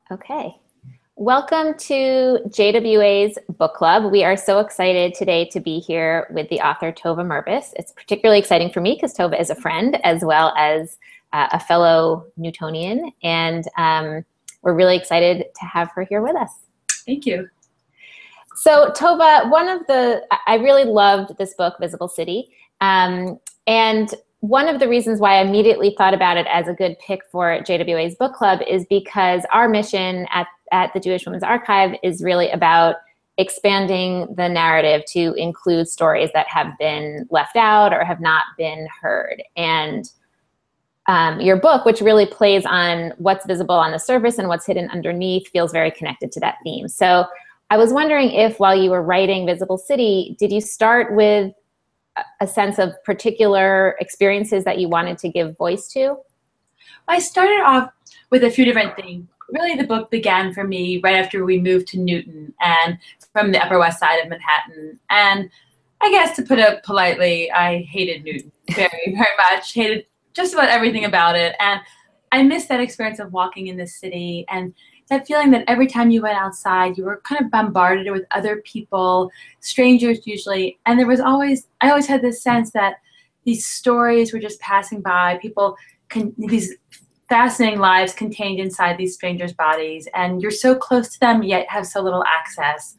Okay. Welcome to JWA's book club. We are so excited today to be here with the author Tova Mirvis. It's particularly exciting for me because Tova is a friend as well as a fellow Newtonian, and we're really excited to have her here with us. Thank you. So Tova, I really loved this book, Visible City, and one of the reasons why I immediately thought about it as a good pick for JWA's book club is because our mission at the Jewish Women's Archive is really about expanding the narrative to include stories that have been left out or have not been heard. And your book, which really plays on what's visible on the surface and what's hidden underneath, feels very connected to that theme. So I was wondering if while you were writing Visible City, did you start with a sense of particular experiences that you wanted to give voice to? I started off with a few different things. Really, the book began for me right after we moved to Newton and from the Upper West Side of Manhattan. And I guess to put it politely, I hated Newton very, very much, hated just about everything about it. And I missed that experience of walking in the city and that feeling that every time you went outside, you were kind of bombarded with other people, strangers usually. And I always had this sense that these stories were just passing by, these fascinating lives contained inside these strangers' bodies. And you're so close to them, yet have so little access.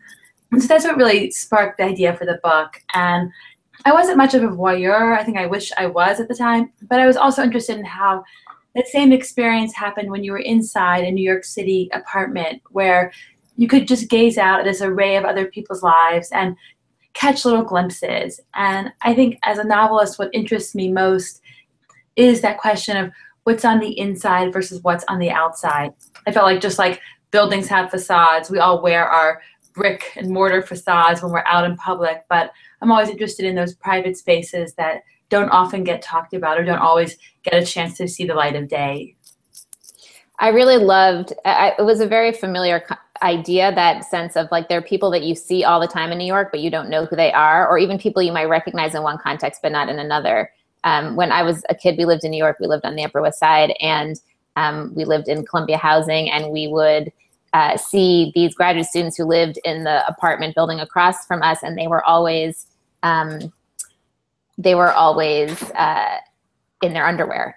And so that's what really sparked the idea for the book. And I wasn't much of a voyeur. I think I wish I was at the time. But I was also interested in how that same experience happened when you were inside a New York City apartment where you could just gaze out at this array of other people's lives and catch little glimpses. And I think as a novelist, what interests me most is that question of what's on the inside versus what's on the outside. I felt like just like buildings have facades, we all wear our brick and mortar facades when we're out in public, but I'm always interested in those private spaces that don't often get talked about or don't always get a chance to see the light of day. I really loved, it was a very familiar idea, that sense of like there are people that you see all the time in New York, but you don't know who they are, or even people you might recognize in one context, but not in another. When I was a kid, we lived in New York, we lived on the Upper West Side, and we lived in Columbia housing, and we would see these graduate students who lived in the apartment building across from us, and they were always in their underwear.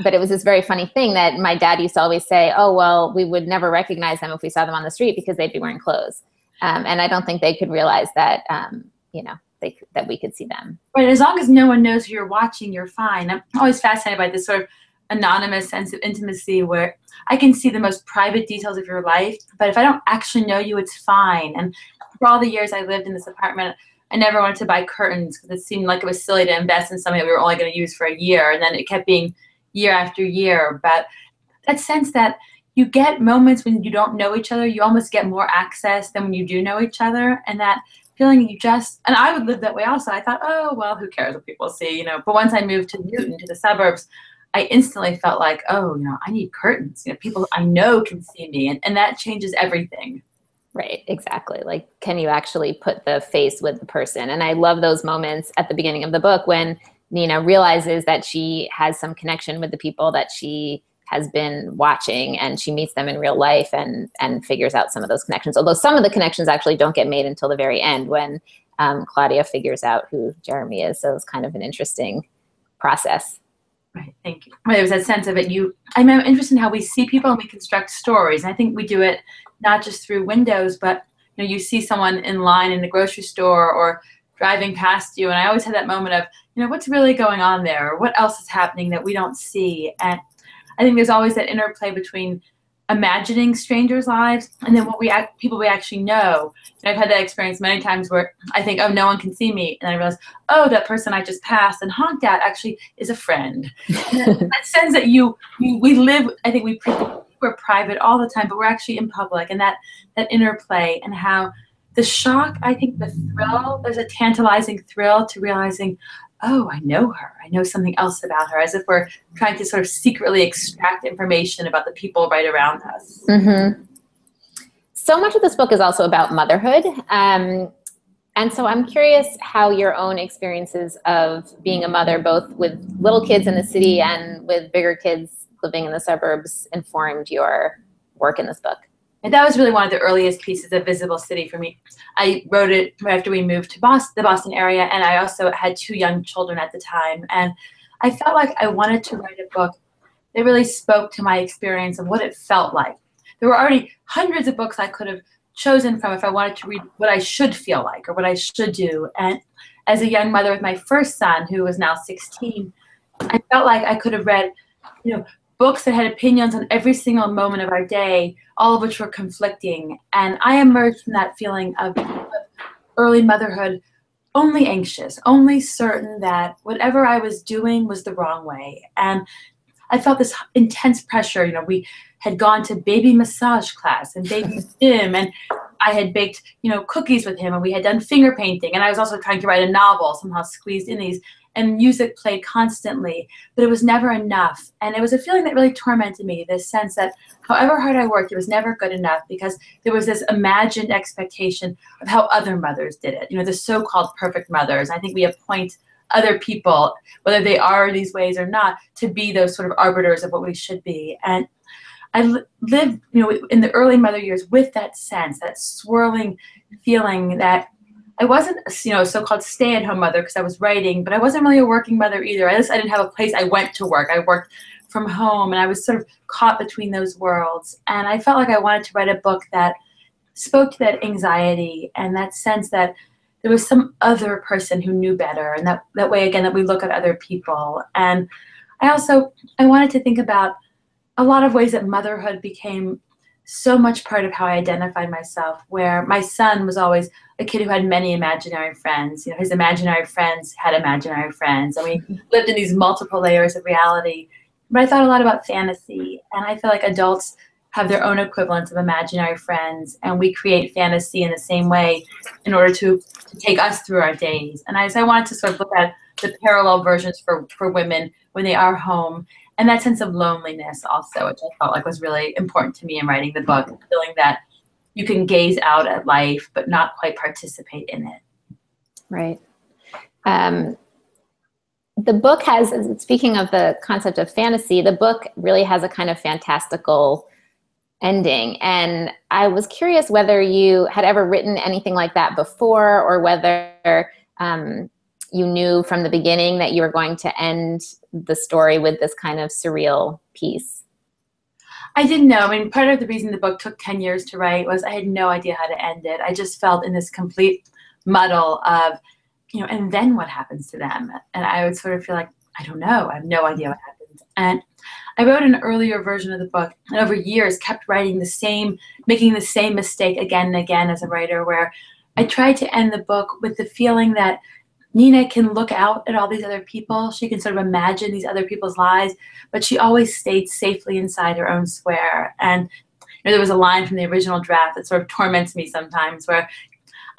But it was this very funny thing that my dad used to always say, oh, well, we would never recognize them if we saw them on the street because they'd be wearing clothes. And I don't think they could realize that, that we could see them. Right, as long as no one knows who you're watching, you're fine. I'm always fascinated by this sort of anonymous sense of intimacy where I can see the most private details of your life, but if I don't actually know you, it's fine. And for all the years I lived in this apartment, I never wanted to buy curtains because it seemed like it was silly to invest in something that we were only going to use for a year. And then it kept being year after year. But that sense that you get moments when you don't know each other, you almost get more access than when you do know each other. And that feeling and I would live that way also. I thought, oh, well, who cares what people see, But once I moved to Newton, to the suburbs, I instantly felt like, oh, I need curtains. People I know can see me. And that changes everything. Right, exactly. Like, can you actually put the face with the person? And I love those moments at the beginning of the book when Nina realizes that she has some connection with the people that she has been watching, and she meets them in real life and figures out some of those connections. Although some of the connections actually don't get made until the very end when Claudia figures out who Jeremy is. So it's kind of an interesting process. Right, thank you. There was that sense of it. I'm interested in how we see people and we construct stories. And I think we do it not just through windows, but you see someone in line in the grocery store or driving past you. And I always had that moment of, what's really going on there? Or what else is happening that we don't see? And I think there's always that interplay between imagining strangers' lives and then people we actually know. And I've had that experience many times where I think, oh, no one can see me. And I realize, oh, that person I just passed and honked at actually is a friend. That sense that we live, I think we're private all the time, but we're actually in public. And that interplay and how the shock, I think the thrill, there's a tantalizing thrill to realizing, oh, I know her. I know something else about her, as if we're trying to sort of secretly extract information about the people right around us. Mm-hmm. So much of this book is also about motherhood. And so I'm curious how your own experiences of being a mother, both with little kids in the city and with bigger kids living in the suburbs, informed your work in this book? And that was really one of the earliest pieces of Visible City for me. I wrote it right after we moved to the Boston area, and I also had 2 young children at the time. And I felt like I wanted to write a book that really spoke to my experience of what it felt like. There were already hundreds of books I could have chosen from if I wanted to read what I should feel like or what I should do. And as a young mother with my first son, who was now 16, I felt like I could have read, books that had opinions on every single moment of our day, all of which were conflicting. And I emerged from that feeling of early motherhood only anxious, only certain that whatever I was doing was the wrong way. And I felt this intense pressure. We had gone to baby massage class and baby gym, and I had baked, cookies with him, and we had done finger painting. And I was also trying to write a novel, somehow squeezed in these. And music played constantly, but it was never enough. And it was a feeling that really tormented me, this sense that however hard I worked, it was never good enough, because there was this imagined expectation of how other mothers did it, the so-called perfect mothers. I think we appoint other people, whether they are these ways or not, to be those sort of arbiters of what we should be. And I lived, in the early mother years with that sense, that swirling feeling that I wasn't, a so-called stay-at-home mother because I was writing, but I wasn't really a working mother either. I didn't have a place I went to work. I worked from home, and I was sort of caught between those worlds. And I felt like I wanted to write a book that spoke to that anxiety and that sense that there was some other person who knew better, and that way, again, that we look at other people. And I wanted to think about a lot of ways that motherhood became so much part of how I identified myself, where my son was always a kid who had many imaginary friends. His imaginary friends had imaginary friends, and we lived in these multiple layers of reality. But I thought a lot about fantasy, and I feel like adults have their own equivalents of imaginary friends, and we create fantasy in the same way in order to take us through our days. And I wanted to sort of look at the parallel versions for women when they are home, and that sense of loneliness also, which I felt like was really important to me in writing the book, feeling that you can gaze out at life but not quite participate in it. Right. The book has, speaking of the concept of fantasy, the book really has a kind of fantastical ending. And I was curious whether you had ever written anything like that before, or whether you knew from the beginning that you were going to end the story with this kind of surreal piece. I didn't know. Part of the reason the book took 10 years to write was I had no idea how to end it. I just felt in this complete muddle of, and then what happens to them? And I would sort of feel like, I don't know. I have no idea what happens. And I wrote an earlier version of the book, and over years kept writing making the same mistake again and again as a writer, where I tried to end the book with the feeling that Nina can look out at all these other people. She can sort of imagine these other people's lives, but she always stayed safely inside her own square. And there was a line from the original draft that sort of torments me sometimes, where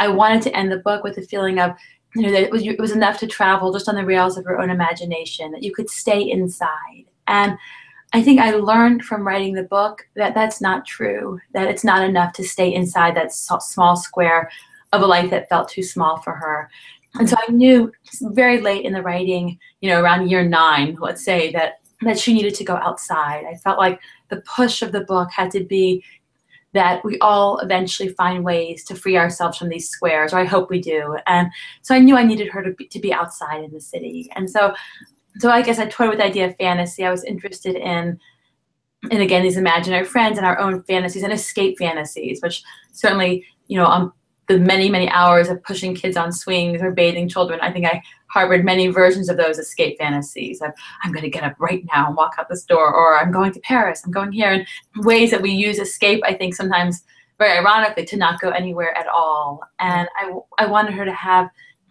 I wanted to end the book with the feeling of, that it was enough to travel just on the rails of her own imagination, that you could stay inside. And I think I learned from writing the book that that's not true, that it's not enough to stay inside that small square of a life that felt too small for her. And so I knew very late in the writing, around year 9, let's say, that she needed to go outside. I felt like the push of the book had to be that we all eventually find ways to free ourselves from these squares, or I hope we do. And so I knew I needed her to be outside in the city. And so I guess I toyed with the idea of fantasy. I was interested in again, these imaginary friends and our own fantasies and escape fantasies, which certainly, on the many, many hours of pushing kids on swings or bathing children, I think I harbored many versions of those escape fantasies of, I'm going to get up right now and walk out this door, or I'm going to Paris, I'm going here, and ways that we use escape, I think sometimes very ironically, to not go anywhere at all. And I wanted her to have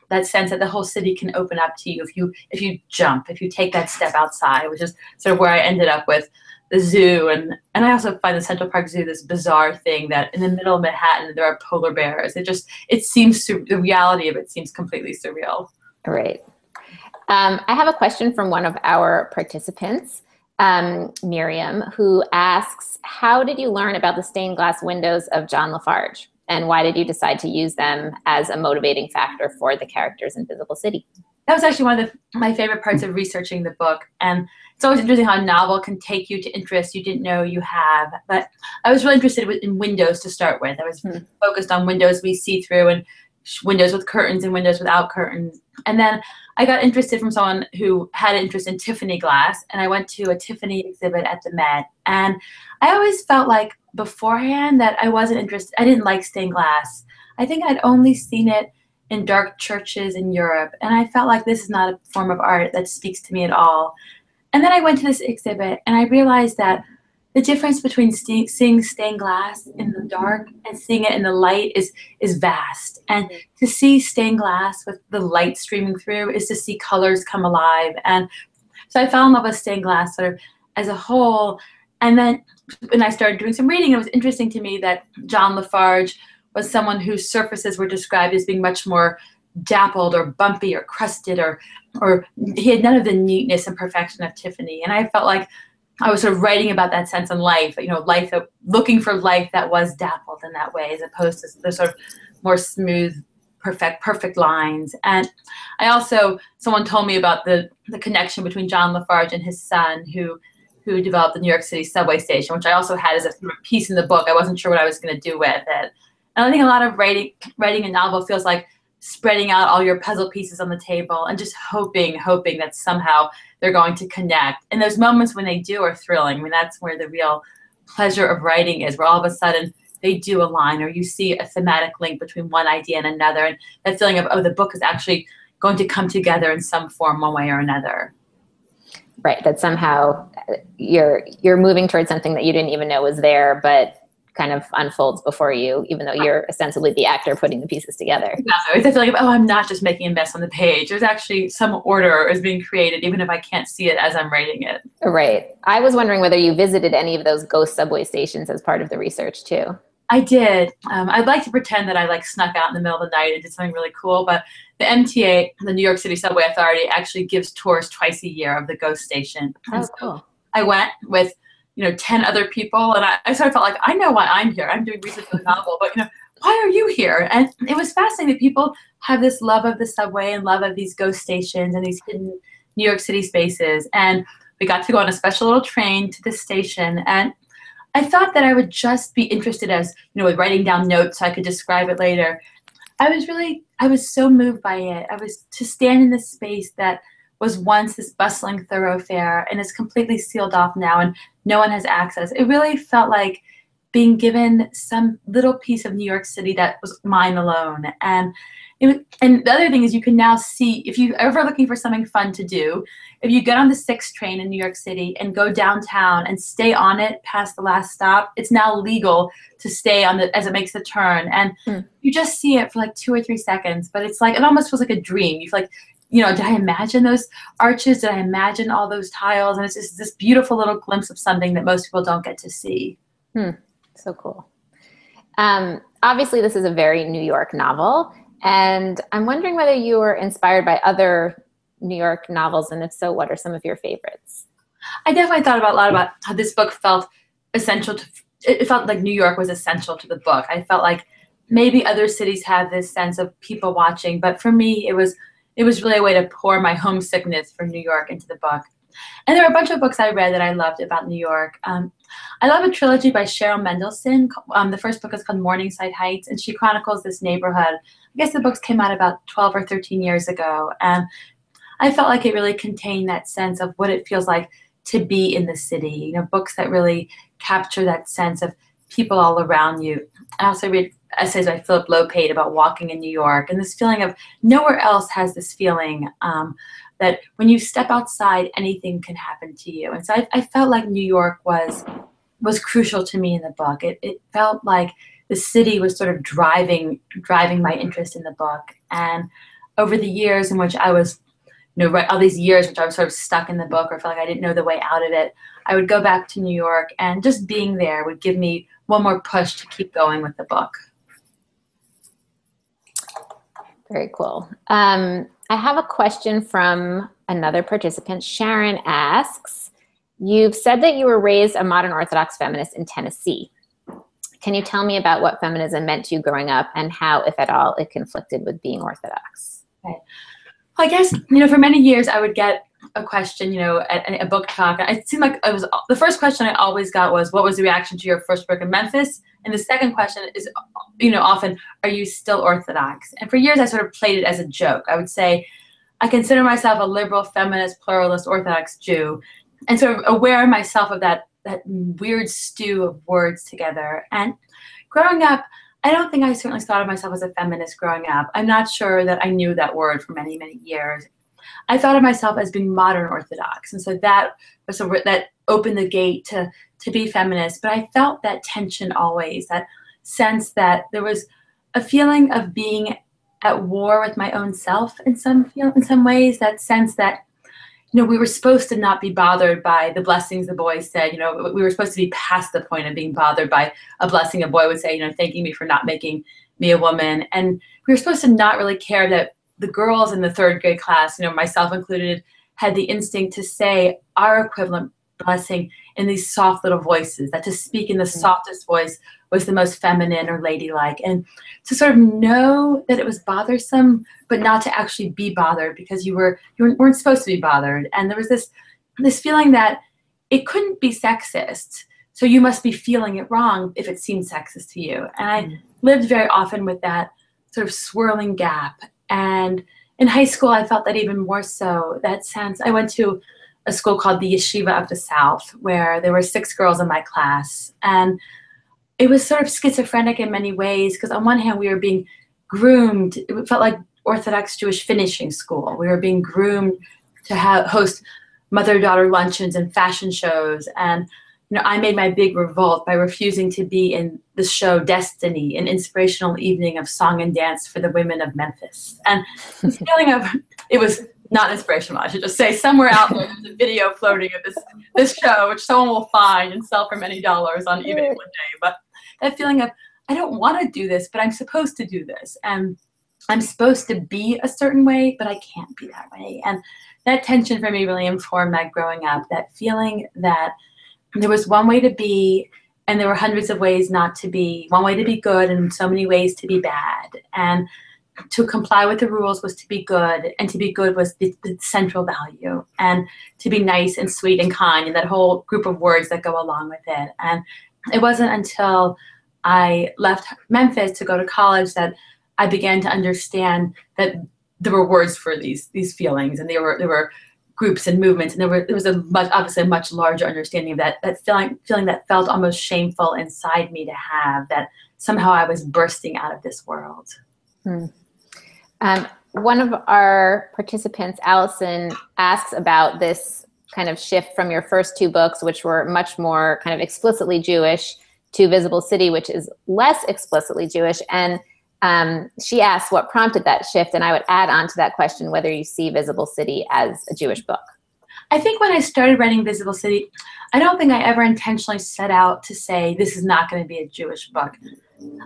that sense that the whole city can open up to you if you jump, if you take that step outside, which is sort of where I ended up with the zoo. And I also find the Central Park Zoo this bizarre thing that in the middle of Manhattan there are polar bears. It seems, the reality of it seems completely surreal. Right. I have a question from one of our participants, Miriam, who asks, how did you learn about the stained glass windows of John Lafarge? And why did you decide to use them as a motivating factor for the characters in Visible City? That was actually one of my favorite parts of researching the book. And it's always interesting how a novel can take you to interests you didn't know you have. But I was really interested in windows to start with. I was focused on windows we see through, and windows with curtains and windows without curtains. And then I got interested from someone who had an interest in Tiffany glass, and I went to a Tiffany exhibit at the Met. And I always felt like beforehand that I wasn't interested. I didn't like stained glass. I think I'd only seen it in dark churches in Europe, and I felt like this is not a form of art that speaks to me at all. And then I went to this exhibit, and I realized that the difference between seeing stained glass in the dark and seeing it in the light is vast. And to see stained glass with the light streaming through is to see colors come alive. And so I fell in love with stained glass sort of as a whole. And then when I started doing some reading, it was interesting to me that John Lafarge was someone whose surfaces were described as being much more dappled or bumpy or crusted, or he had none of the neatness and perfection of Tiffany. And I felt like I was sort of writing about that sense in life, life looking for life that was dappled in that way, as opposed to the sort of more smooth, perfect lines. And I also, someone told me about the connection between John Lafarge and his son, who developed the New York City subway station, which I also had as a piece in the book. I wasn't sure what I was going to do with it. And I think a lot of writing a novel feels like spreading out all your puzzle pieces on the table and just hoping that somehow they're going to connect. And those moments when they do are thrilling. I mean, that's where the real pleasure of writing is, where all of a sudden they do align, or you see a thematic link between one idea and another, and that feeling of, oh, the book is actually going to come together in some form, one way or another. Right, that somehow you're moving towards something that you didn't even know was there, but kind of unfolds before you, even though you're ostensibly the actor putting the pieces together. Exactly. It's a feeling of, oh, I'm not just making a mess on the page. There's actually some order is being created, even if I can't see it as I'm writing it. Right. I was wondering whether you visited any of those ghost subway stations as part of the research too. I did. I'd like to pretend that I snuck out in the middle of the night and did something really cool, but the MTA, the New York City Subway Authority, actually gives tours twice a year of the ghost station. Oh, cool. I went with 10 other people, and I sort of felt like, I know why I'm here. I'm doing research for the novel, but why are you here? And it was fascinating that people have this love of the subway and love of these ghost stations and these hidden New York City spaces. And we got to go on a special little train to the station, and I thought that I would just be interested as, with writing down notes so I could describe it later. I was so moved by it. I was to stand in this space that was once this bustling thoroughfare and is completely sealed off now and no one has access. It really felt like being given some little piece of New York City that was mine alone. And the other thing is, you can now see, if you're ever looking for something fun to do, if you get on the 6th train in New York City and go downtown and stay on it past the last stop, it's now legal to stay on as it makes the turn. And you just see it for 2 or 3 seconds, but it's it almost feels like a dream. You feel like, did I imagine those arches? Did I imagine all those tiles? And it's just this beautiful little glimpse of something that most people don't get to see. So cool. Obviously, this is a very New York novel, and I'm wondering whether you were inspired by other New York novels, and if so, what are some of your favorites? I definitely thought a lot about how this book felt essential to, it felt like New York was essential to the book. I felt like maybe other cities have this sense of people watching, but for me, it was really a way to pour my homesickness for New York into the book. And there are a bunch of books I read that I loved about New York. I love a trilogy by Cheryl Mendelson. The first book is called Morningside Heights, and she chronicles this neighborhood. I guess the books came out about 12 or 13 years ago, and I felt like it really contained that sense of what it feels like to be in the city. Books that really capture that sense of people all around you. I also read essays by Philip Lopate about walking in New York, and this feeling of nowhere else has this feeling that when you step outside, anything can happen to you. And so I felt like New York was crucial to me in the book. It felt like the city was sort of driving my interest in the book. And over the years in which I was, all these years which I was sort of stuck in the book or felt like I didn't know the way out of it, I would go back to New York, and just being there would give me one more push to keep going with the book. Very cool. I have a question from another participant. Sharon asks, you've said that you were raised a modern Orthodox feminist in Tennessee. Can you tell me about what feminism meant to you growing up and how, if at all, it conflicted with being Orthodox? Okay. Well, I guess, for many years I would get a question, at a book talk. It seemed like the first question I always got was, what was the reaction to your first book in Memphis? And the second question is, often, are you still Orthodox? And for years, I sort of played it as a joke. I would say, I consider myself a liberal, feminist, pluralist, Orthodox Jew, and sort of aware of myself of that weird stew of words together. And growing up, I don't think I certainly thought of myself as a feminist growing up. I'm not sure that I knew that word for many, many years. I thought of myself as being modern Orthodox. And so that opened the gate to be feminist. But I felt that tension always, that sense that there was a feeling of being at war with my own self in some ways, that sense that, we were supposed to not be bothered by the blessings the boys said. We were supposed to be past the point of being bothered by a blessing a boy would say, thanking me for not making me a woman. And we were supposed to not really care that the girls in the third grade class, myself included, had the instinct to say our equivalent blessing in these soft little voices, that to speak in the softest voice was the most feminine or ladylike. And to sort of know that it was bothersome, but not to actually be bothered because you weren't supposed to be bothered. And there was this feeling that it couldn't be sexist, so you must be feeling it wrong if it seemed sexist to you. And I lived very often with that sort of swirling gap. And in high school, I felt that even more so, that sense. I went to a school called the Yeshiva of the South, where there were 6 girls in my class. And it was sort of schizophrenic in many ways, because on one hand, we were being groomed. It felt like Orthodox Jewish finishing school. We were being groomed to host mother-daughter luncheons and fashion shows. And I made my big revolt by refusing to be in the show Destiny, an inspirational evening of song and dance for the women of Memphis. And this feeling of, it was not inspirational, I should just say. Somewhere out there's a video floating of this show, which someone will find and sell for many dollars on eBay one day. But that feeling of, I don't want to do this, but I'm supposed to do this. And I'm supposed to be a certain way, but I can't be that way. And that tension for me really informed my growing up, that feeling that there was one way to be, and there were hundreds of ways not to be, one way to be good and so many ways to be bad. And to comply with the rules was to be good, and to be good was the central value, and to be nice and sweet and kind, and that whole group of words that go along with it. And it wasn't until I left Memphis to go to college that I began to understand that there were words for these feelings, and there were groups and movements, and there was obviously a much larger understanding of that feeling that felt almost shameful inside me to have, that somehow I was bursting out of this world. One of our participants, Allison, asks about this kind of shift from your first 2 books, which were much more kind of explicitly Jewish, to Visible City, which is less explicitly Jewish. And she asks what prompted that shift, and I would add on to that question whether you see Visible City as a Jewish book. I think when I started writing Visible City, I don't think I ever intentionally set out to say this is not going to be a Jewish book.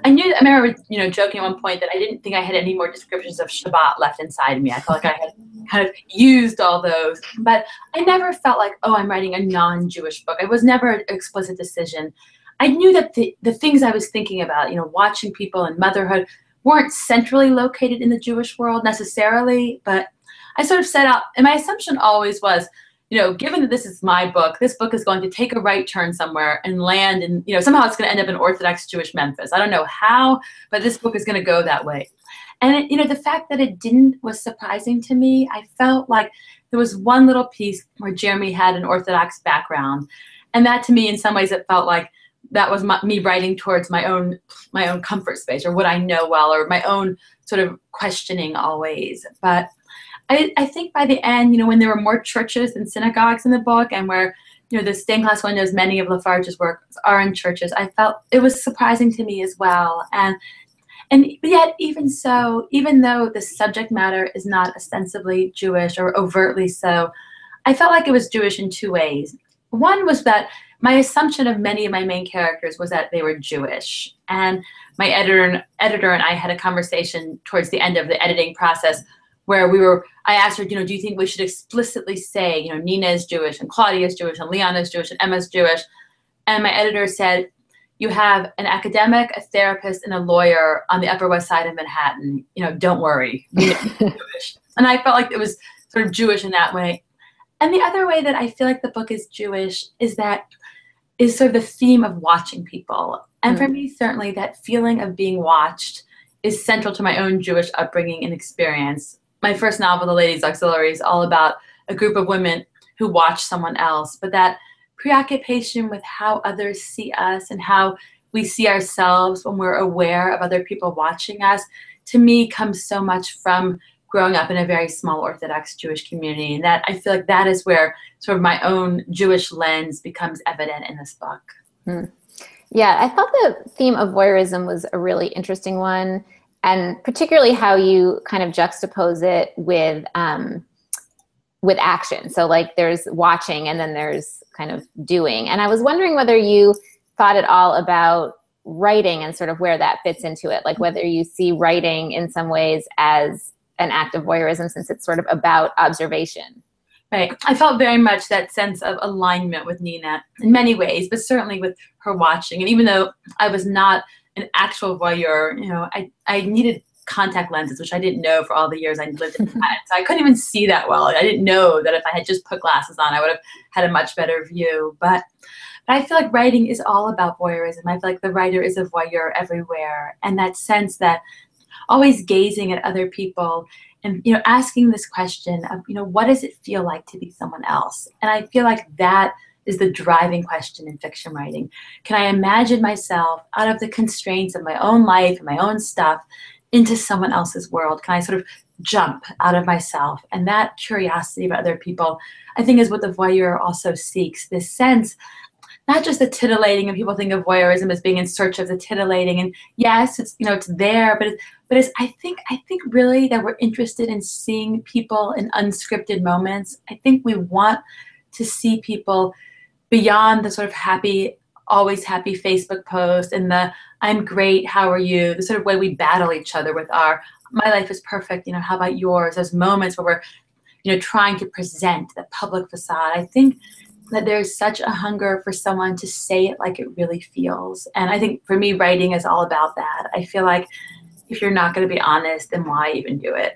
I remember, joking at one point that I didn't think I had any more descriptions of Shabbat left inside me. I felt like I had kind of used all those, but I never felt like, oh, I'm writing a non-Jewish book. It was never an explicit decision. I knew that the things I was thinking about, watching people and motherhood, weren't centrally located in the Jewish world necessarily, but I sort of set out, and my assumption always was, given that this is my book, this book is going to take a right turn somewhere and land in, somehow it's going to end up in Orthodox Jewish Memphis. I don't know how, but this book is going to go that way. And, the fact that it didn't was surprising to me. I felt like there was one little piece where Jeremy had an Orthodox background. And that, to me, in some ways, it felt like that was me writing towards my own comfort space, or what I know well, or my own sort of questioning always. But I think by the end, when there were more churches than synagogues in the book, and where, the stained glass windows, many of Lafarge's works are in churches, I felt it was surprising to me as well. And yet, even so, even though the subject matter is not ostensibly Jewish or overtly so, I felt like it was Jewish in 2 ways. One was that my assumption of many of my main characters was that they were Jewish. And my editor and I had a conversation towards the end of the editing process where I asked her, do you think we should explicitly say, Nina is Jewish, and Claudia is Jewish, and Leon is Jewish, and Emma is Jewish? And my editor said, you have an academic, a therapist, and a lawyer on the Upper West Side of Manhattan. Don't worry. Jewish. And I felt like it was sort of Jewish in that way. And the other way that I feel like the book is Jewish is sort of the theme of watching people. And for me, certainly that feeling of being watched is central to my own Jewish upbringing and experience. My first novel, The Ladies' Auxiliary, is all about a group of women who watch someone else, but that preoccupation with how others see us and how we see ourselves when we're aware of other people watching us, to me comes so much from growing up in a very small Orthodox Jewish community. And that I feel like that is where sort of my own Jewish lens becomes evident in this book. Yeah, I thought the theme of voyeurism was a really interesting one, and particularly how you kind of juxtapose it with action. So like there's watching and then there's kind of doing. And I was wondering whether you thought at all about writing and sort of where that fits into it, like whether you see writing in some ways as an act of voyeurism, since it's sort of about observation. Right. I felt very much that sense of alignment with Nina in many ways, but certainly with her watching. And even though I was not an actual voyeur, you know, I needed contact lenses, which I didn't know for all the years I lived in Manhattan. So I couldn't even see that well. I didn't know that if I had just put glasses on, I would have had a much better view. But I feel like writing is all about voyeurism. I feel like the writer is a voyeur everywhere. And that sense that always gazing at other people and, you know, asking this question of, you know, what does it feel like to be someone else? And I feel like that is the driving question in fiction writing. Can I imagine myself out of the constraints of my own life and my own stuff into someone else's world? Can I sort of jump out of myself? And that curiosity about other people, I think, is what the voyeur also seeks. This sense, not just the titillating, and people think of voyeurism as being in search of the titillating. And yes, it's, you know, it's there, but it's I think really that we're interested in seeing people in unscripted moments. I think we want to see people beyond the sort of happy, always happy Facebook post and the I'm great, how are you? The sort of way we battle each other with our my life is perfect, you know, how about yours? Those moments where we're, you know, trying to present the public facade. I think that there's such a hunger for someone to say it like it really feels. And I think for me, writing is all about that. I feel like if you're not going to be honest, then why even do it?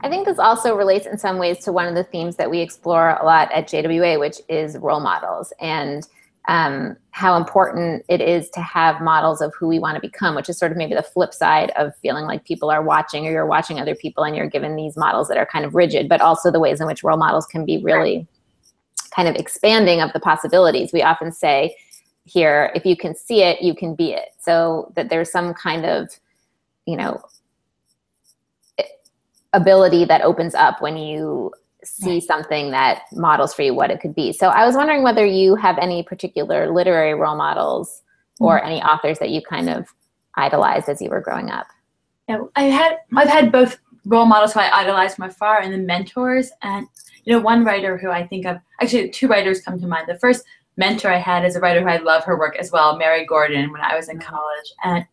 I think this also relates in some ways to one of the themes that we explore a lot at JWA, which is role models, and how important it is to have models of who we want to become, which is sort of maybe the flip side of feeling like people are watching, or you're watching other people and you're given these models that are kind of rigid, but also the ways in which role models can be really kind of expanding of the possibilities. We often say here, if you can see it, you can be it. So that there's some kind of, you know, ability that opens up when you see something that models for you what it could be. So I was wondering whether you have any particular literary role models or any authors that you kind of idolized as you were growing up. Yeah, I've had both role models who I idolized from afar and then mentors. And, you know, one writer who I think of, actually two writers come to mind. The first mentor I had is a writer who I love her work as well, Mary Gordon, when I was in college. And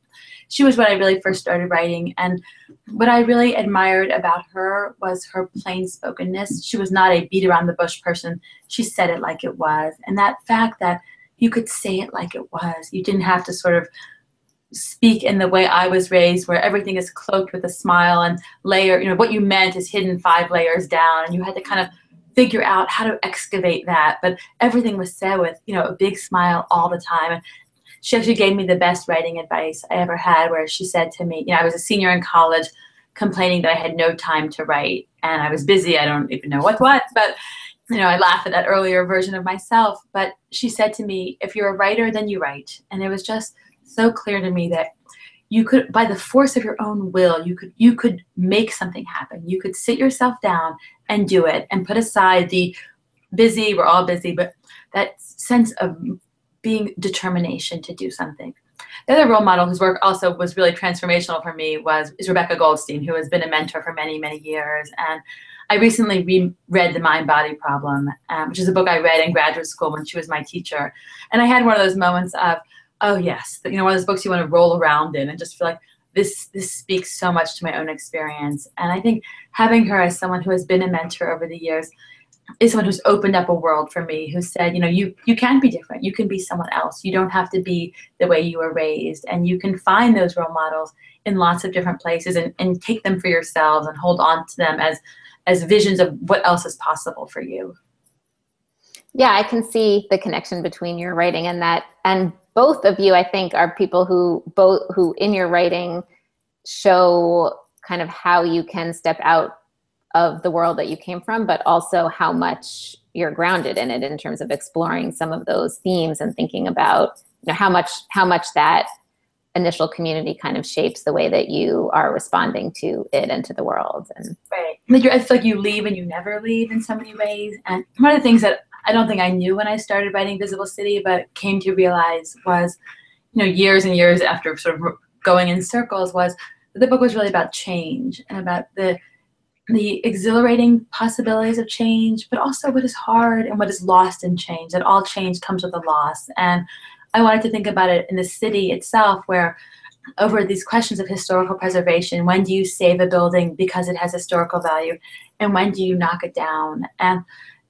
she was when I really first started writing. And what I really admired about her was her plain spokenness. She was not a beat around the bush person. She said it like it was. And that fact that you could say it like it was, you didn't have to sort of speak in the way I was raised, where everything is cloaked with a smile and layer, you know, what you meant is hidden 5 layers down, and you had to kind of figure out how to excavate that. But everything was said with, you know, a big smile all the time. And she actually gave me the best writing advice I ever had, where she said to me, you know, I was a senior in college complaining that I had no time to write and I was busy. I don't even know what, but, you know, I laugh at that earlier version of myself. But she said to me, if you're a writer, then you write. And it was just so clear to me that you could, by the force of your own will, you could make something happen. You could sit yourself down and do it and put aside the busy, we're all busy, but that sense of being determination to do something. The other role model whose work also was really transformational for me is Rebecca Goldstein, who has been a mentor for many, many years. And I recently reread The Mind-Body Problem, which is a book I read in graduate school when she was my teacher. And I had one of those moments of, oh yes, you know, one of those books you want to roll around in and just feel like this speaks so much to my own experience. And I think having her as someone who has been a mentor over the years is someone who's opened up a world for me, who said, you know, you can be different. You can be someone else. You don't have to be the way you were raised. And you can find those role models in lots of different places and take them for yourselves and hold on to them as as visions of what else is possible for you. Yeah, I can see the connection between your writing and that. And both of you, I think, are people who in your writing show kind of how you can step out of the world that you came from, but also how much you're grounded in it in terms of exploring some of those themes and thinking about, you know, how much that initial community kind of shapes the way that you are responding to it and to the world. And right. It's like you leave and you never leave in so many ways. And one of the things that I don't think I knew when I started writing Visible City, but came to realize was, you know, years and years after sort of going in circles, was that the book was really about change and about the exhilarating possibilities of change, but also what is hard and what is lost in change, that all change comes with a loss. And I wanted to think about it in the city itself, where over these questions of historical preservation, when do you save a building because it has historical value, and when do you knock it down? And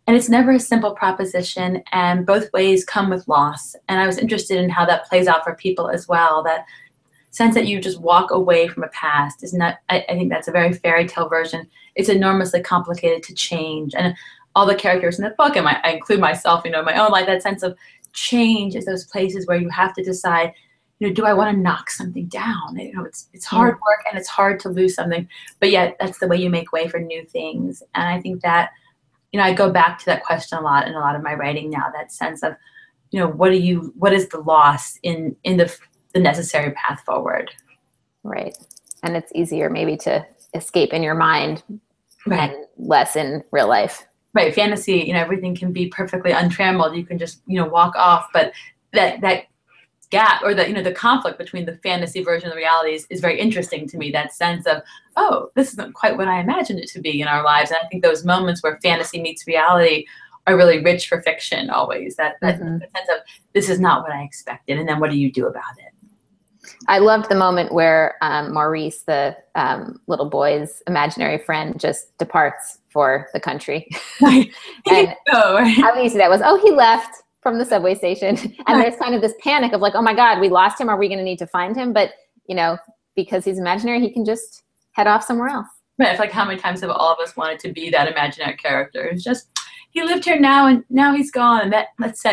it's never a simple proposition, and both ways come with loss. And I was interested in how that plays out for people as well, that sense that you just walk away from a past is not, I think that's a very fairy tale version. It's enormously complicated to change. And all the characters in the book, and I include myself, you know, in my own life, that sense of change is those places where you have to decide, you know, do I want to knock something down? You know, it's hard work and it's hard to lose something, but yet that's the way you make way for new things. And I think that, you know, I go back to that question a lot in a lot of my writing now, that sense of, you know, what is the loss in the necessary path forward? right. And it's easier maybe to escape in your mind, right, and less in real life. Right. Fantasy, you know, everything can be perfectly untrammeled. You can just, you know, walk off, but that gap, or the, you know, the conflict between the fantasy version of the reality is very interesting to me. That sense of, oh, this isn't quite what I imagined it to be in our lives. And I think those moments where fantasy meets reality are really rich for fiction always. That sense of, this is not what I expected. And then what do you do about it? I loved the moment where Maurice, the little boy's imaginary friend, just departs for the country. And how easy that was. Oh, he left from the subway station. And there's kind of this panic of like, oh my God, we lost him. Are we going to need to find him? But, you know, because he's imaginary, he can just head off somewhere else. Right. It's like, how many times have all of us wanted to be that imaginary character? It's just, he lived here now and now he's gone. And that's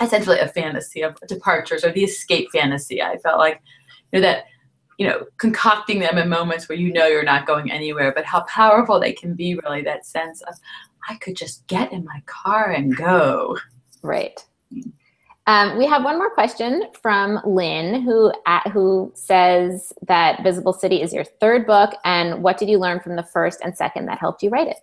essentially a fantasy of departures, or the escape fantasy. I felt like, you know, that, you know, concocting them in moments where you know you're not going anywhere, but how powerful they can be, really, that sense of, I could just get in my car and go. Right. We have one more question from Lynn, who says that Visible City is your third book, and what did you learn from the first and second that helped you write it?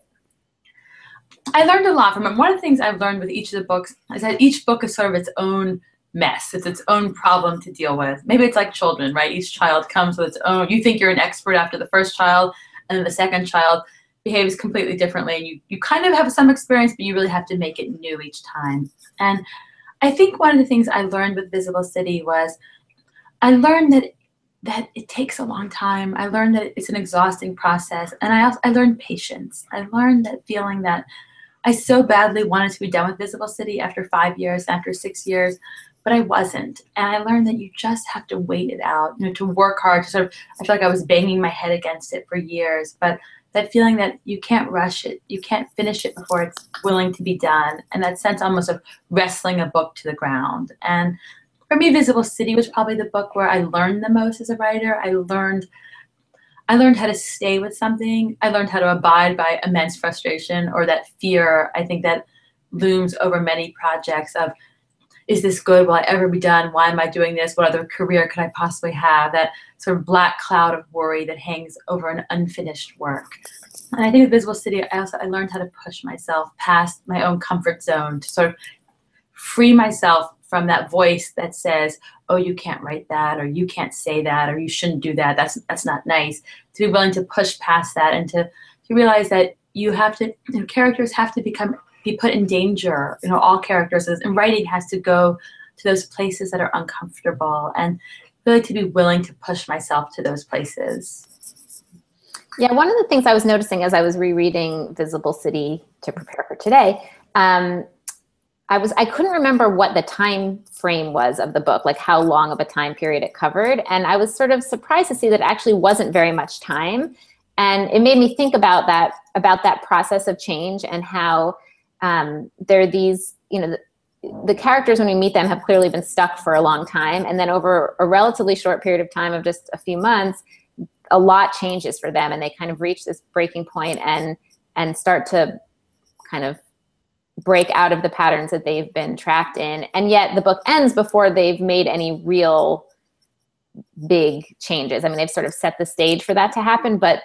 I learned a lot from it. One of the things I've learned with each of the books is that each book is sort of its own mess. It's its own problem to deal with. Maybe it's like children, right? Each child comes with its own. You think you're an expert after the first child, and then the second child behaves completely differently. And you kind of have some experience, but you really have to make it new each time. And I think one of the things I learned with Visible City was I learned that it takes a long time. I learned that it's an exhausting process. And I learned patience. I learned that feeling that I so badly wanted to be done with Visible City after 5 years, after 6 years, but I wasn't. And I learned that you just have to wait it out, you know, to work hard, to sort of, I feel like I was banging my head against it for years, but that feeling that you can't rush it, you can't finish it before it's willing to be done, and that sense almost of wrestling a book to the ground. And for me, Visible City was probably the book where I learned the most as a writer. I learned how to stay with something. I learned how to abide by immense frustration, or that fear, I think, that looms over many projects of, is this good? Will I ever be done? Why am I doing this? What other career could I possibly have? That sort of black cloud of worry that hangs over an unfinished work. And I think with Visible City, I learned how to push myself past my own comfort zone, to sort of free myself from that voice that says, oh, you can't write that, or you can't say that, or you shouldn't do that. That's not nice. To be willing to push past that, and to realize that you have to, you know, characters have to be put in danger. You know, all characters, and writing has to go to those places that are uncomfortable, and really to be willing to push myself to those places. Yeah, one of the things I was noticing as I was rereading Visible City to prepare for today, I couldn't remember what the time frame was of the book, like how long of a time period it covered. And I was sort of surprised to see that it actually wasn't very much time. And it made me think about that process of change, and how there are these, the characters, when we meet them, have clearly been stuck for a long time. And then over a relatively short period of time of just a few months, a lot changes for them, and they kind of reach this breaking point and start to kind of break out of the patterns that they've been trapped in. And yet the book ends before they've made any real big changes. I mean, they've sort of set the stage for that to happen, but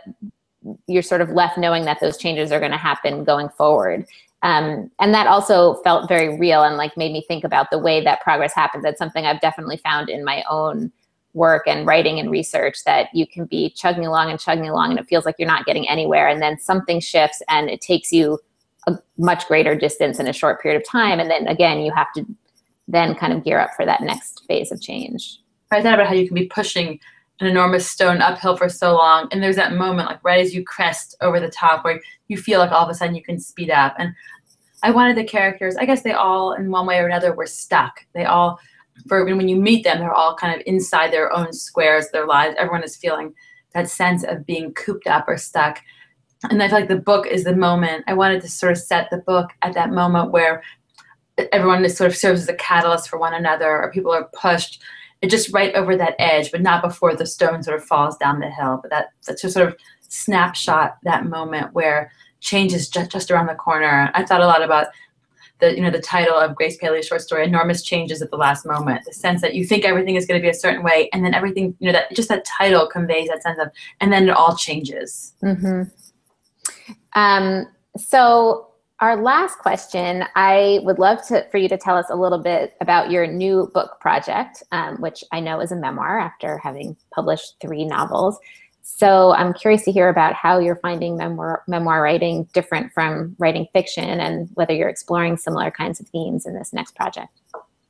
you're sort of left knowing that those changes are going to happen going forward. And that also felt very real, and like made me think about the way that progress happens. That's something I've definitely found in my own work and writing and research, that you can be chugging along, and it feels like you're not getting anywhere. And then something shifts and it takes you a much greater distance in a short period of time. And then again, you have to then kind of gear up for that next phase of change. I thought about how you can be pushing an enormous stone uphill for so long, and there's that moment, like right as you crest over the top, where you feel like all of a sudden you can speed up. And I wanted the characters, I guess they all in one way or another were stuck. They all, when you meet them, they're all kind of inside their own squares, their lives. Everyone is feeling that sense of being cooped up or stuck. And I feel like the book is the moment. I wanted to sort of set the book at that moment where everyone is sort of serves as a catalyst for one another, or people are pushed just right over that edge, but not before the stone sort of falls down the hill. But that's just sort of snapshot, that moment where change is just around the corner. I thought a lot about the title of Grace Paley's short story, Enormous Changes at the Last Moment. The sense that you think everything is going to be a certain way, and then everything, that title conveys that sense of, and then it all changes. Mm-hmm. So our last question, I would love for you to tell us a little bit about your new book project, which I know is a memoir after having published 3 novels. So I'm curious to hear about how you're finding memoir writing different from writing fiction, and whether you're exploring similar kinds of themes in this next project.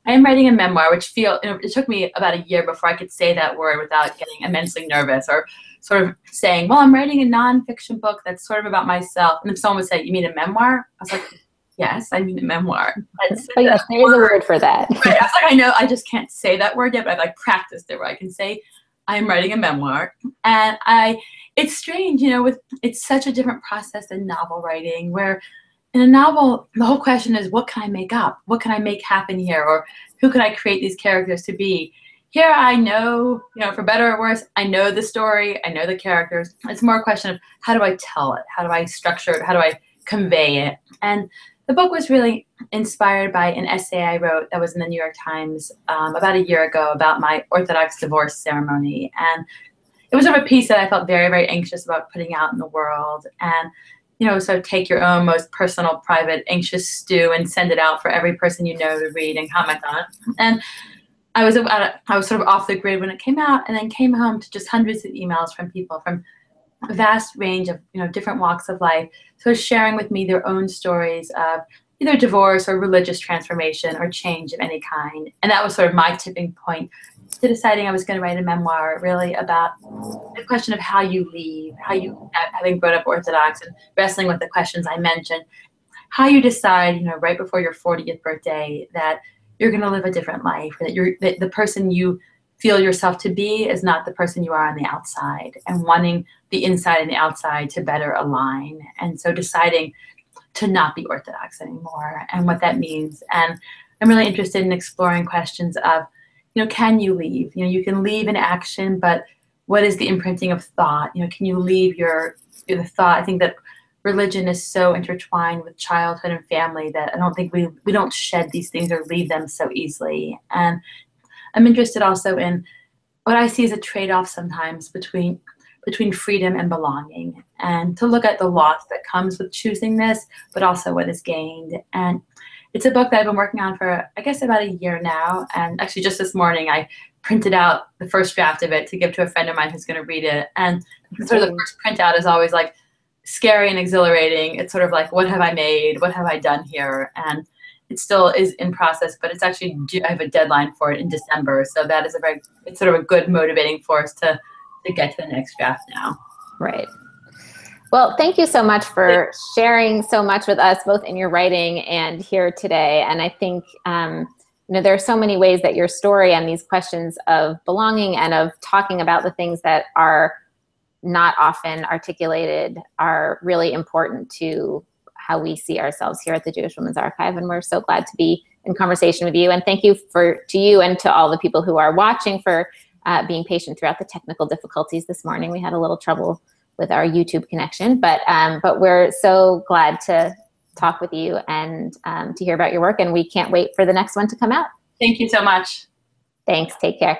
I am writing a memoir, which it took me about a year before I could say that word without getting immensely nervous, or sort of saying, well, I'm writing a nonfiction book that's sort of about myself. And if someone would say, you mean a memoir? I was like, yes, I mean a memoir. Oh yes, there is a word for that. Right. I was like, I know, I just can't say that word yet, but I've practiced it where I can say I'm writing a memoir. And it's strange, it's such a different process than novel writing, where in a novel, the whole question is, what can I make up? What can I make happen here? Or who can I create these characters to be? Here I know, for better or worse, I know the story, I know the characters. It's more a question of, how do I tell it? How do I structure it? How do I convey it? And the book was really inspired by an essay I wrote that was in the New York Times about a year ago about my Orthodox divorce ceremony. And it was sort of a piece that I felt very, very anxious about putting out in the world. And sort of take your own most personal, private, anxious stew and send it out for every person you know to read and comment on it. And I was sort of off the grid when it came out, and then came home to just hundreds of emails from people from a vast range of different walks of life, sort of sharing with me their own stories of either divorce or religious transformation or change of any kind. And that was sort of my tipping point to deciding I was going to write a memoir, really about the question of how you leave, having grown up Orthodox and wrestling with the questions I mentioned, how you decide, right before your 40th birthday, that you're going to live a different life, that the person you feel yourself to be is not the person you are on the outside, and wanting the inside and the outside to better align. And so deciding to not be Orthodox anymore, and what that means. And I'm really interested in exploring questions of, can you leave? You can leave in action, but what is the imprinting of thought? Can you leave the thought? I think that religion is so intertwined with childhood and family that I don't think we don't shed these things or leave them so easily. And I'm interested also in what I see as a trade-off sometimes between freedom and belonging, and to look at the loss that comes with choosing this, but also what is gained. And it's a book that I've been working on for, I guess, about a year now. And actually just this morning, I printed out the first draft of it to give to a friend of mine who's going to read it. And sort of the first printout is always like scary and exhilarating. It's sort of like, what have I made? What have I done here? And it still is in process, but it's actually I have a deadline for it in December. So that is it's sort of a good motivating force to get to the next draft now. Right. Well, thank you so much for sharing so much with us, both in your writing and here today. And I think, there are so many ways that your story and these questions of belonging and of talking about the things that are not often articulated are really important to how we see ourselves here at the Jewish Women's Archive. And we're so glad to be in conversation with you. And thank you to you and to all the people who are watching for being patient throughout the technical difficulties this morning. We had a little trouble with our YouTube connection, but we're so glad to talk with you and to hear about your work. And we can't wait for the next one to come out. Thank you so much. Thanks. Take care.